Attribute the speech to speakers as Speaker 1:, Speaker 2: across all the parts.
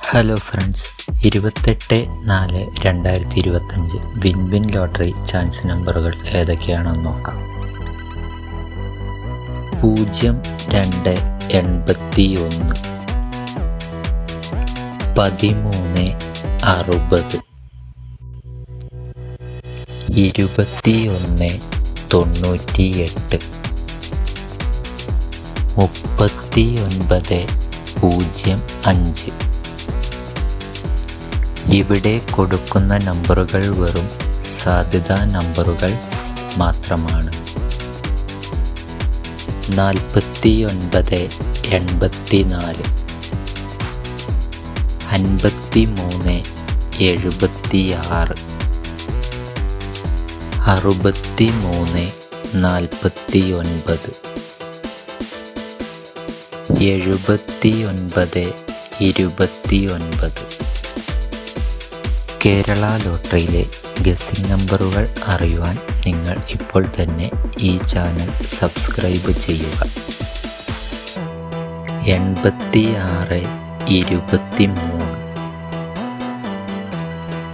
Speaker 1: Hello friends, 28/4/2025 win lottery chance നമ്പറുകൾ ഏതൊക്കെയാണെന്ന് നോക്കാം. 0281 1360 2198 3905. ഇവിടെ കൊടുക്കുന്ന നമ്പറുകൾ വെറും സാധ്യതാ നമ്പറുകൾ മാത്രമാണ്. 4984 5376 6349 7929. കേരള ലോട്ടറിയിലെ ഗസ്സിംഗ് നമ്പറുകൾ അറിയുവാൻ നിങ്ങൾ ഇപ്പോൾ തന്നെ ഈ ചാനൽ സബ്സ്ക്രൈബ് ചെയ്യുക. 86 23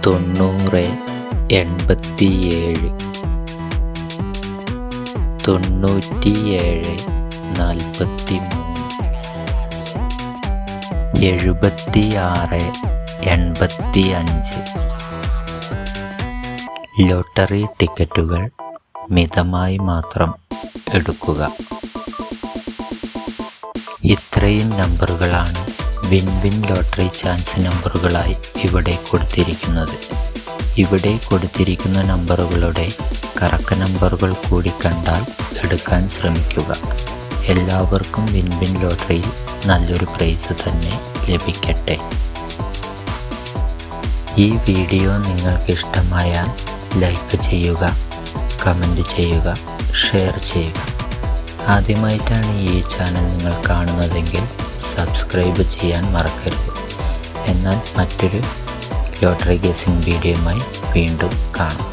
Speaker 1: 90 87 97 43 76 85. ലോട്ടറി ടിക്കറ്റുകൾ മിതമായി മാത്രം എടുക്കുക. ഇത്രയും നമ്പറുകളാണ് വിൻ ലോട്ടറി ചാൻസ് നമ്പറുകളായി ഇവിടെ കൊടുത്തിരിക്കുന്നത്. ഇവിടെ കൊടുത്തിരിക്കുന്ന നമ്പറുകളുടെ കറക്ക നമ്പറുകൾ കൂടി കണ്ടാൽ എടുക്കാൻ ശ്രമിക്കുക. എല്ലാവർക്കും വിൻ ലോട്ടറിയിൽ നല്ലൊരു പ്രൈസ് തന്നെ ലഭിക്കട്ടെ. ഈ വീഡിയോ നിങ്ങൾക്ക് ഇഷ്ടമായാൽ ലൈക്ക് ചെയ്യുക, കമൻറ്റ് ചെയ്യുക, ഷെയർ ചെയ്യുക. ആദ്യമായിട്ടാണ് ഈ ചാനൽ നിങ്ങൾ കാണുന്നതെങ്കിൽ സബ്സ്ക്രൈബ് ചെയ്യാൻ മറക്കരുത്. എന്നാൽ മറ്റൊരു ലോട്ടറി ഗസ്സിംഗ് വീഡിയോയുമായി വീണ്ടും കാണാം.